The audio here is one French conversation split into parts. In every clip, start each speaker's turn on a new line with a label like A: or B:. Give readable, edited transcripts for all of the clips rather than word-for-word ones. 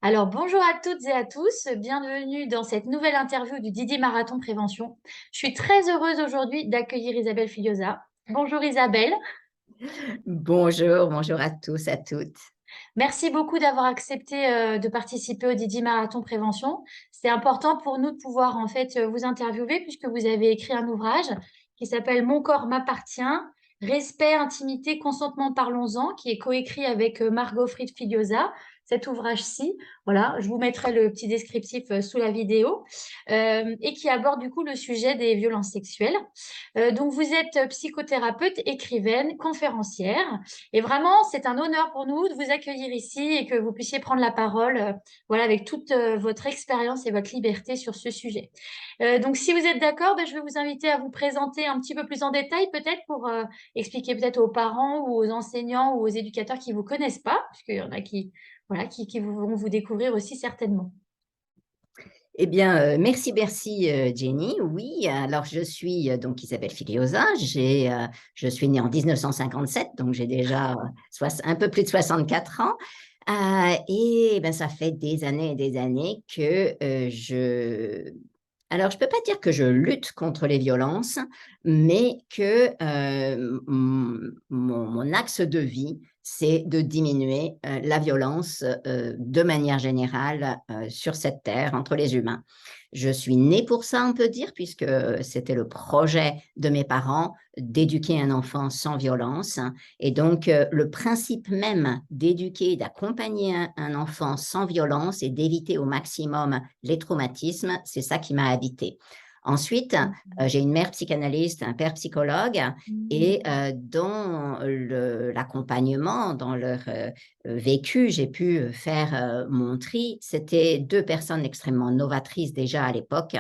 A: Alors, bonjour à toutes et à tous, bienvenue dans cette nouvelle interview du Didi Marathon Prévention. Je suis très heureuse aujourd'hui d'accueillir Isabelle Filiosa. Bonjour Isabelle,
B: Bonjour, bonjour à tous, à toutes.
A: merci beaucoup d'avoir accepté de participer au Didi Marathon Prévention. C'est important pour nous de pouvoir en fait vous interviewer puisque vous avez écrit un ouvrage qui s'appelle Mon corps m'appartient, respect, intimité, consentement, parlons-en, qui est coécrit avec Margot Fried Filiosa. Cet ouvrage-ci, voilà, je vous mettrai le petit descriptif sous la vidéo, et qui aborde du coup le sujet des violences sexuelles. Donc vous êtes psychothérapeute, écrivaine, conférencière, et vraiment c'est un honneur pour nous de vous accueillir ici et que vous puissiez prendre la parole, voilà, avec toute votre expérience et votre liberté sur ce sujet. Donc si vous êtes d'accord, ben, je vais vous inviter à vous présenter un petit peu plus en détail peut-être pour expliquer peut-être aux parents ou aux enseignants ou aux éducateurs qui vous connaissent pas, puisqu'il y en a qui, voilà, qui vont vous découvrir aussi certainement.
B: Eh bien, merci, Jenny. Oui, alors je suis donc Isabelle Filiosa. Je suis née en 1957, donc j'ai déjà un peu plus de 64 ans. Et ben, ça fait des années et des années que alors je peux pas dire que je lutte contre les violences, mais que mon axe de vie, c'est de diminuer la violence de manière générale sur cette terre entre les humains. Je suis née pour ça, on peut dire, puisque c'était le projet de mes parents d'éduquer un enfant sans violence. Et donc, le principe même d'éduquer, d'accompagner un enfant sans violence et d'éviter au maximum les traumatismes, c'est ça qui m'a habité. Ensuite, j'ai une mère psychanalyste, un père psychologue,
A: Mhm.
B: et dans l'accompagnement, dans leur vécu, j'ai pu faire mon tri. C'était deux personnes extrêmement novatrices déjà à l'époque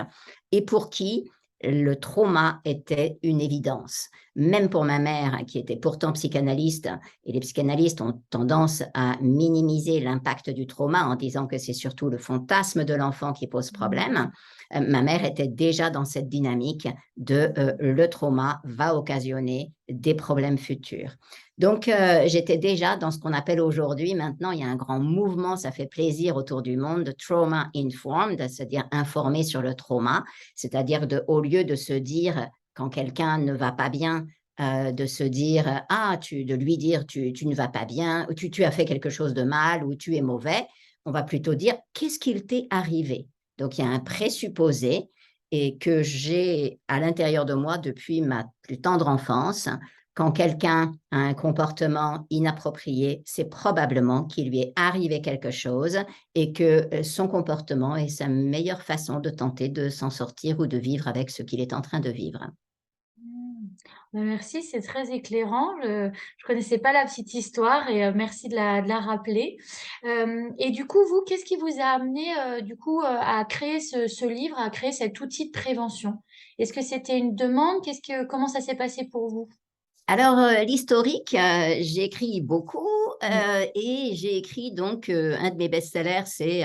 B: et pour qui le trauma était une évidence. Même pour ma mère, qui était pourtant psychanalyste, et les psychanalystes ont tendance à minimiser l'impact du trauma en disant que c'est surtout le fantasme de l'enfant qui pose problème. Ma mère était déjà dans cette dynamique de le trauma va occasionner des problèmes futurs. Donc, j'étais déjà dans ce qu'on appelle aujourd'hui, maintenant, il y a un grand mouvement, ça fait plaisir autour du monde, de trauma informed, c'est-à-dire informé sur le trauma, c'est-à-dire au lieu de se dire, quand quelqu'un ne va pas bien, de se dire, de lui dire, tu ne vas pas bien, ou tu as fait quelque chose de mal, ou tu es mauvais, on va plutôt dire, qu'est-ce qu'il t'est arrivé? Donc, il y a un présupposé et que j'ai à l'intérieur de moi depuis ma plus tendre enfance. Quand quelqu'un a un comportement inapproprié, c'est probablement qu'il lui est arrivé quelque chose et que son comportement est sa meilleure façon de tenter de s'en sortir ou de vivre avec ce qu'il est en train de vivre.
A: Mmh. Bah, merci, c'est très éclairant. Je connaissais pas la petite histoire et merci de la rappeler. Et du coup, vous, qu'est-ce qui vous a amené du coup à créer ce livre, à créer cet outil de prévention? Est-ce que c'était une demande? Comment ça s'est passé pour vous?
B: Alors, l'historique, j'ai écrit beaucoup
A: Oui.
B: et j'ai écrit donc un de mes best-sellers, c'est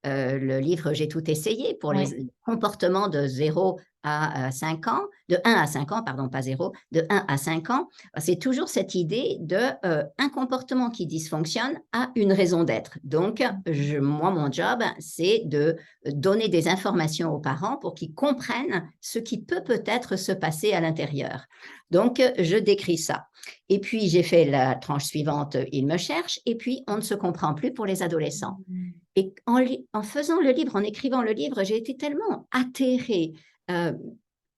B: le livre «J'ai tout essayé» pour
A: Oui.
B: les comportements de 0 à 5 ans, de 1 à 5 ans, pardon, pas 0, de 1 à 5 ans. C'est toujours cette idée de un comportement qui dysfonctionne a une raison d'être. Donc, moi, mon job, c'est de donner des informations aux parents pour qu'ils comprennent ce qui peut peut-être se passer à l'intérieur. Donc, je décris ça. Et puis, j'ai fait la tranche suivante, ils me cherchent, et puis on ne se comprend plus pour les adolescents.
A: Mmh.
B: Et en faisant le livre, en écrivant le livre, j'ai été tellement atterrée, euh,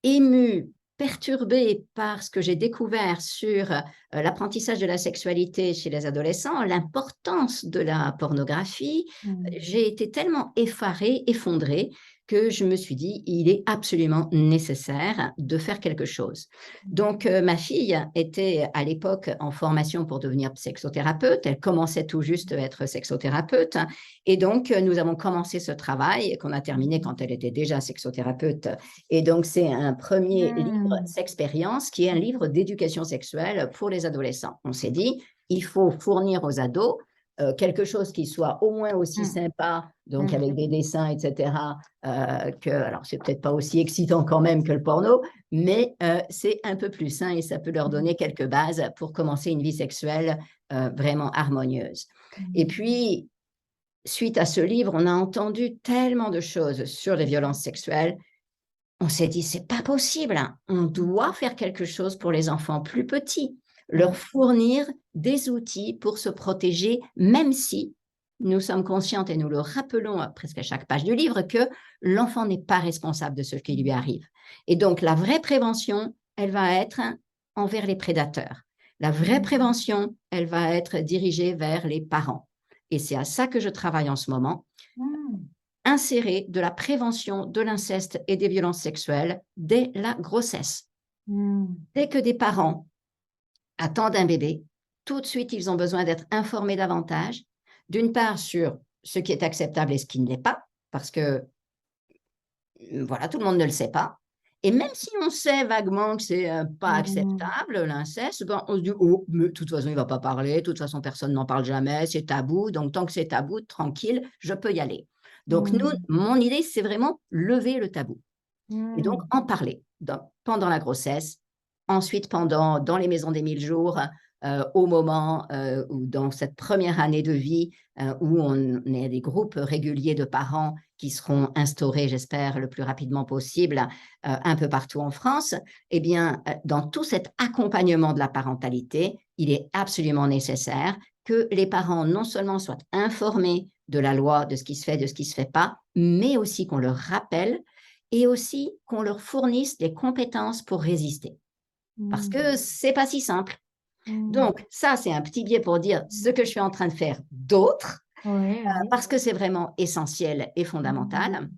B: émue, perturbée par ce que j'ai découvert sur l'apprentissage de la sexualité chez les adolescents, l'importance de la pornographie.
A: Mmh.
B: J'ai été tellement effarée, effondrée, que je me suis dit, il est absolument nécessaire de faire quelque chose. Donc, ma fille était à l'époque en formation pour devenir sexothérapeute. Elle commençait tout juste à être sexothérapeute. Et donc, nous avons commencé ce travail qu'on a terminé quand elle était déjà sexothérapeute. Et donc, c'est un premier livre,
A: Mmh.
B: Sexpérience, qui est un livre d'éducation sexuelle pour les adolescents. On s'est dit, il faut fournir aux ados quelque chose qui soit au moins aussi
A: Mmh.
B: sympa, donc
A: Mmh.
B: avec des dessins, etc., alors c'est peut-être pas aussi excitant quand même que le porno, mais c'est un peu plus sain et ça peut leur
A: Mmh.
B: donner quelques bases pour commencer une vie sexuelle vraiment harmonieuse. Et
A: Mmh.
B: puis, suite à ce livre, on a entendu tellement de choses sur les violences sexuelles. On s'est dit, c'est pas possible, hein. On doit faire quelque chose pour les enfants plus petits, leur
A: Ouais.
B: fournir des outils pour se protéger, même si nous sommes conscientes et nous le rappelons presque à chaque page du livre que l'enfant n'est pas responsable de ce qui lui arrive. Et donc, la vraie prévention, elle va être envers les prédateurs. La vraie prévention, elle va être dirigée vers les parents. Et c'est à ça que je travaille en ce moment,
A: Mmh.
B: insérer de la prévention de l'inceste et des violences sexuelles dès la grossesse.
A: Mmh.
B: Dès que des parents attendent un bébé, tout de suite, ils ont besoin d'être informés davantage, d'une part sur ce qui est acceptable et ce qui ne l'est pas, parce que voilà, tout le monde ne le sait pas. Et même si on sait vaguement que c'est pas
A: Mmh.
B: acceptable, l'inceste, ben, on se dit, oh, mais de toute façon, il ne va pas parler, de toute façon, personne n'en parle jamais, c'est tabou, donc tant que c'est tabou, tranquille, je peux y aller. Donc, nous,
A: Mmh.
B: mon idée, c'est vraiment lever le tabou. Et donc,
A: Mmh.
B: en parler pendant la grossesse, ensuite dans les maisons des 1000 jours, au moment où dans cette première année de vie, où on a des groupes réguliers de parents qui seront instaurés, j'espère, le plus rapidement possible, un peu partout en France, eh bien, dans tout cet accompagnement de la parentalité, il est absolument nécessaire que les parents non seulement soient informés de la loi, de ce qui se fait, de ce qui ne se fait pas, mais aussi qu'on leur rappelle et aussi qu'on leur fournisse des compétences pour résister. Parce
A: Mmh.
B: que c'est pas si simple.
A: Mmh.
B: Donc ça, c'est un petit biais pour dire ce que je suis en train de faire d'autre,
A: Ouais, ouais.
B: parce que c'est vraiment essentiel et
A: Mmh.
B: fondamental.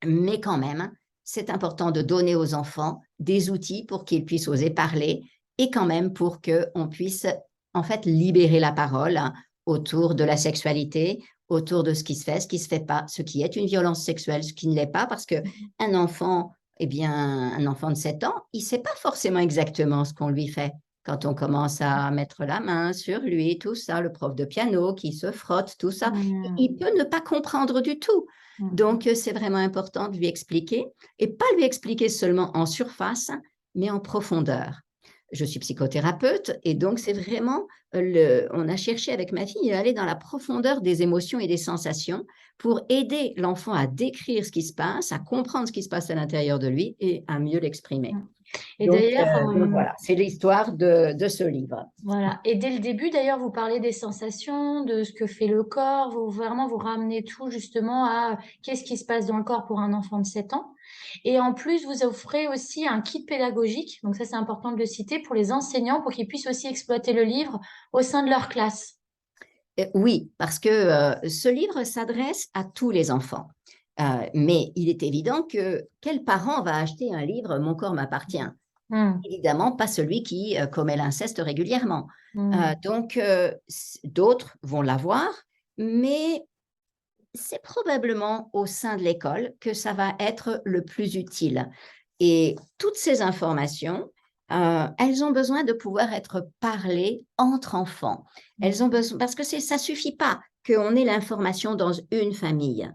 B: Mais quand même, c'est important de donner aux enfants des outils pour qu'ils puissent oser parler et quand même pour qu'on puisse en fait libérer la parole autour de la sexualité, autour de ce qui se fait, ce qui se fait pas, ce qui est une violence sexuelle, ce qui ne l'est pas, parce que un enfant, eh bien, un enfant de 7 ans, il ne sait pas forcément exactement ce qu'on lui fait. Quand on commence à mettre la main sur lui, tout ça, le prof de piano qui se frotte, tout ça,
A: Mmh.
B: il peut ne pas comprendre du tout.
A: Mmh.
B: Donc, c'est vraiment important de lui expliquer et pas lui expliquer seulement en surface, mais en profondeur. Je suis psychothérapeute et donc c'est vraiment on a cherché avec ma fille à aller dans la profondeur des émotions et des sensations pour aider l'enfant à décrire ce qui se passe, à comprendre ce qui se passe à l'intérieur de lui et à mieux l'exprimer.
A: Mmh. Et d'ailleurs,
B: Donc voilà, c'est l'histoire de ce livre.
A: voilà. Et dès le début, d'ailleurs, vous parlez des sensations, de ce que fait le corps. Vous vraiment vous ramenez tout justement à qu'est-ce qui se passe dans le corps pour un enfant de 7 ans. Et en plus, vous offrez aussi un kit pédagogique. Donc ça, c'est important de le citer pour les enseignants, pour qu'ils puissent aussi exploiter le livre au sein de leur classe.
B: Oui, parce que ce livre s'adresse à tous les enfants. Mais il est évident que quel parent va acheter un livre Mon corps m'appartient?
A: Mmh.
B: Évidemment, pas celui qui commet l'inceste régulièrement.
A: Mmh.
B: Donc, d'autres vont l'avoir, mais c'est probablement au sein de l'école que ça va être le plus utile. Et toutes ces informations, elles ont besoin de pouvoir être parlées entre enfants. Elles ont besoin parce que ça suffit pas qu'on ait l'information dans une famille.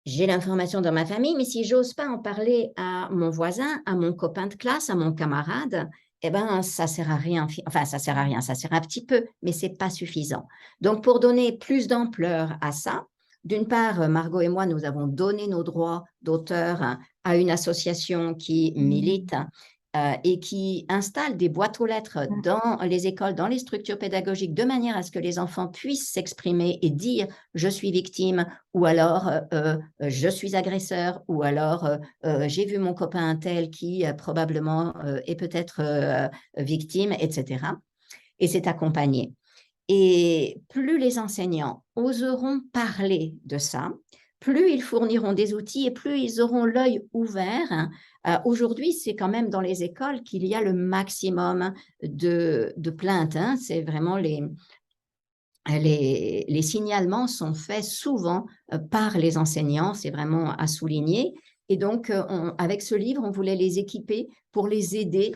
B: J'ai l'information dans ma famille, mais si j'ose pas en parler à mon voisin, à mon copain de classe, à mon camarade, eh ben, ça sert à rien. Enfin, ça sert à rien, ça sert un petit peu, mais c'est pas suffisant. Donc, pour donner plus d'ampleur à ça, d'une part, Margot et moi, nous avons donné nos droits d'auteur à une association qui
A: Mmh.
B: milite et qui installe des boîtes aux lettres
A: Mmh.
B: dans les écoles, dans les structures pédagogiques, de manière à ce que les enfants puissent s'exprimer et dire je suis victime ou alors je suis agresseur ou alors j'ai vu mon copain un tel qui probablement est peut-être victime, etc. Et c'est accompagné. Et plus les enseignants oseront parler de ça, plus ils fourniront des outils et plus ils auront l'œil ouvert, hein. Aujourd'hui, c'est quand même dans les écoles qu'il y a le maximum de plaintes, hein. C'est vraiment les signalements sont faits souvent par les enseignants, c'est vraiment à souligner. Et donc, avec ce livre, on voulait les équiper pour les aider,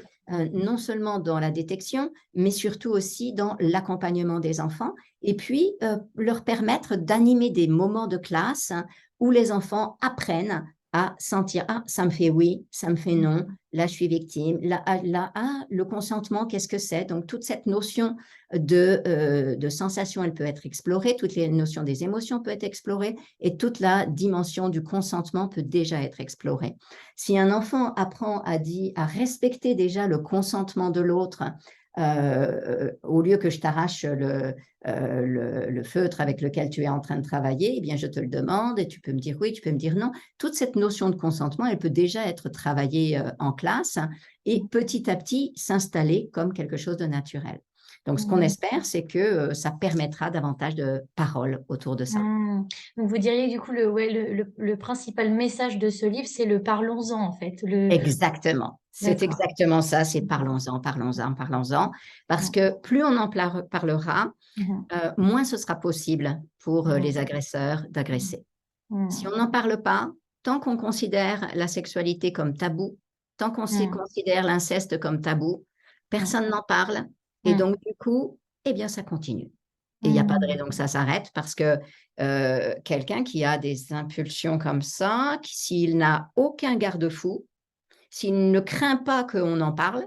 B: non seulement dans la détection, mais surtout aussi dans l'accompagnement des enfants. Et puis, leur permettre d'animer des moments de classe, hein, où les enfants apprennent à sentir, ah, ça me fait oui, ça me fait non, là je suis victime, le consentement, qu'est-ce que c'est? Donc toute cette notion de sensation, elle peut être explorée, toutes les notions des émotions peuvent être explorées et toute la dimension du consentement peut déjà être explorée. Si un enfant apprend à respecter déjà le consentement de l'autre, au lieu que je t'arrache le feutre avec lequel tu es en train de travailler, eh bien, je te le demande et tu peux me dire oui, tu peux me dire non. Toute cette notion de consentement, elle peut déjà être travaillée en classe et petit à petit s'installer comme quelque chose de naturel. Donc, ce qu'on
A: Mmh.
B: espère, c'est que ça permettra davantage de paroles autour de ça.
A: Mmh. Donc vous diriez que du coup le principal message de ce livre, c'est le parlons-en en fait, le
B: Exactement, c'est
A: d'accord.
B: exactement ça, c'est
A: Mmh.
B: parlons-en, parlons-en, parlons-en, parce
A: Mmh.
B: que plus on en parlera,
A: Mmh.
B: moins ce sera possible pour
A: Mmh.
B: les agresseurs
A: Mmh.
B: d'agresser. Si
A: Mmh.
B: on n'en parle pas, tant qu'on considère la sexualité comme tabou, tant qu'on
A: Mmh.
B: considère l'inceste comme tabou,
A: Mmh.
B: personne n'en parle et
A: Mmh.
B: donc du coup, eh bien ça continue. Et il n'y a pas de
A: Mmh.
B: raison que ça s'arrête parce que, quelqu'un qui a des impulsions comme ça, s'il n'a aucun garde-fou, s'il ne craint pas qu'on en parle,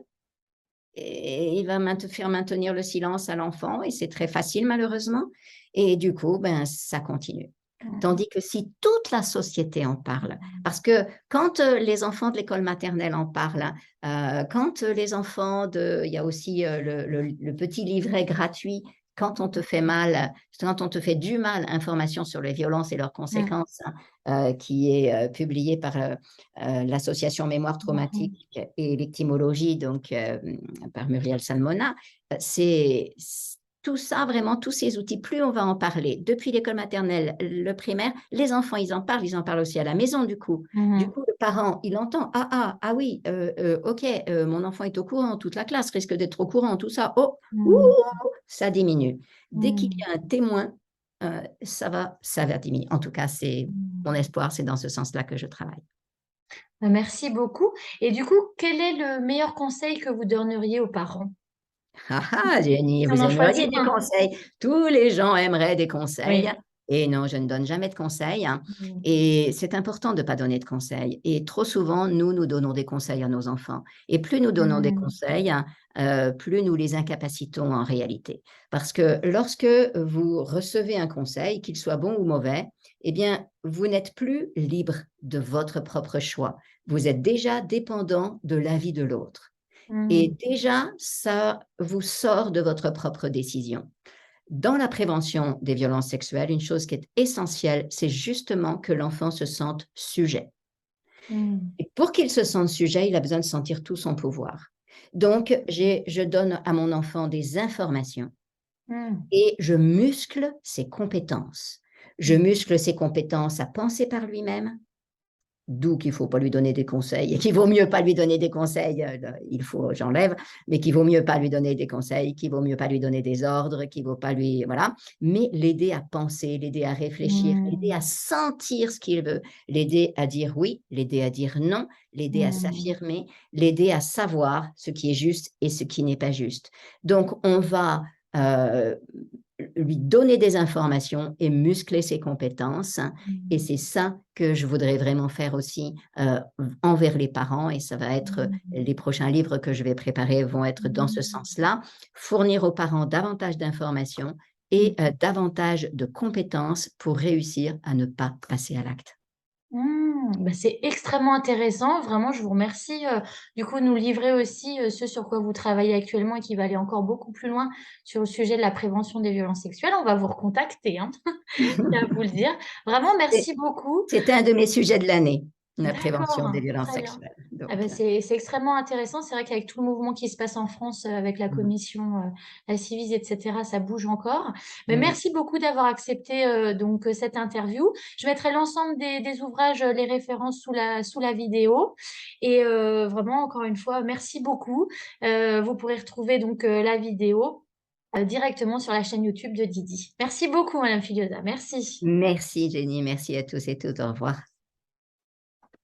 B: et il va faire maintenir le silence à l'enfant et c'est très facile malheureusement et du coup, ben, ça continue.
A: Mmh.
B: Tandis que si toute la société en parle, parce que quand, les enfants de l'école maternelle en parlent, quand, les enfants il y a aussi, le petit livret gratuit «Quand on te fait mal, quand on te fait du mal, information sur les violences et leurs
A: Mmh.
B: conséquences», qui est, publié par, l'association Mémoire
A: Mmh.
B: traumatique et victimologie, donc par Muriel Salmona. C'est tout ça vraiment, tous ces outils, plus on va en parler, depuis l'école maternelle, le primaire, les enfants, ils en parlent aussi à la maison du coup. Du
A: Mmh.
B: coup, le parent, il entend: «Ah, ah, ah oui, OK, mon enfant est au courant, toute la classe risque d'être au courant, tout ça. Oh, ouh,
A: Mmh.
B: ça diminue». Dès qu'il
A: Mmh.
B: y a un témoin, ça va diminuer. En tout cas, c'est mon
A: Mmh.
B: espoir, c'est dans ce sens-là que je travaille.
A: Bah, merci beaucoup et du coup, quel est le meilleur conseil que vous donneriez aux parents?
B: Ah ah, Jenny,
A: Si on
B: vous
A: en
B: aimeriez
A: choisit
B: des
A: un.
B: conseils. Tous les gens aimeraient des conseils
A: Oui.
B: et non, je ne donne jamais de conseils, hein,
A: Mmh.
B: et c'est important de ne pas donner de conseils et trop souvent, nous donnons des conseils à nos enfants et plus nous donnons des
A: Mmh.
B: conseils, plus nous les incapacitons en réalité. Parce que lorsque vous recevez un conseil, qu'il soit bon ou mauvais, eh bien, vous n'êtes plus libre de votre propre choix. Vous êtes déjà dépendant de l'avis de l'autre.
A: Mmh.
B: Et déjà, ça vous sort de votre propre décision. Dans la prévention des violences sexuelles, une chose qui est essentielle, c'est justement que l'enfant se sente sujet.
A: Mmh.
B: Et pour qu'il se sente sujet, il a besoin de sentir tout son pouvoir. Donc, je donne à mon enfant des informations
A: Mmh.
B: et je muscle ses compétences. Je
A: Mmh.
B: muscle ses compétences à penser par lui-même. D'où qu'il faut pas lui donner des conseils et qu'il vaut mieux pas lui donner des conseils, j'enlève, mais qu'il vaut mieux pas lui donner des conseils, qu'il vaut mieux pas lui donner des ordres, qu'il vaut pas lui voilà, mais l'aider à penser, l'aider à réfléchir, l'aider à
A: Mmh.
B: sentir ce qu'il veut, l'aider à dire oui, l'aider à dire non, l'aider à
A: Mmh.
B: s'affirmer, l'aider à savoir ce qui est juste et ce qui n'est pas juste. Donc on va, heu, lui donner des informations et muscler ses compétences et
A: Mmh.
B: c'est ça que je voudrais vraiment faire aussi, envers les parents et ça va être,
A: Mmh.
B: les prochains livres que je vais préparer vont être dans ce
A: Mmh.
B: sens-là. Fournir aux parents davantage d'informations et
A: Mmh.
B: davantage de compétences pour réussir à ne pas passer à l'acte.
A: Mmh, bah, c'est extrêmement intéressant. Vraiment, je vous remercie, du coup, de nous livrer aussi, ce sur quoi vous travaillez actuellement et qui va aller encore beaucoup plus loin sur le sujet de la prévention des violences sexuelles. On va vous recontacter, hein, je tiens à vous le dire. Vraiment,
B: C'est
A: merci beaucoup.
B: c'était un de mes sujets de l'année, la
A: D'accord,
B: prévention des violences
A: très bien.
B: sexuelles,
A: Ah bah,
B: donc
A: c'est extrêmement intéressant. C'est vrai qu'avec tout le mouvement qui se passe en France, avec la
B: mmh,
A: commission, la Ciivise et cetera, ça bouge encore. Mais
B: oui.
A: merci beaucoup d'avoir accepté, donc, cette interview. Je mettrai l'ensemble des ouvrages, les références sous la vidéo et vraiment encore une fois, merci beaucoup. Vous pourrez retrouver donc, la vidéo, directement sur la chaîne YouTube de Didi. Merci beaucoup madame Filiosa, merci.
B: Merci Jenny, merci à tous et toutes, au revoir.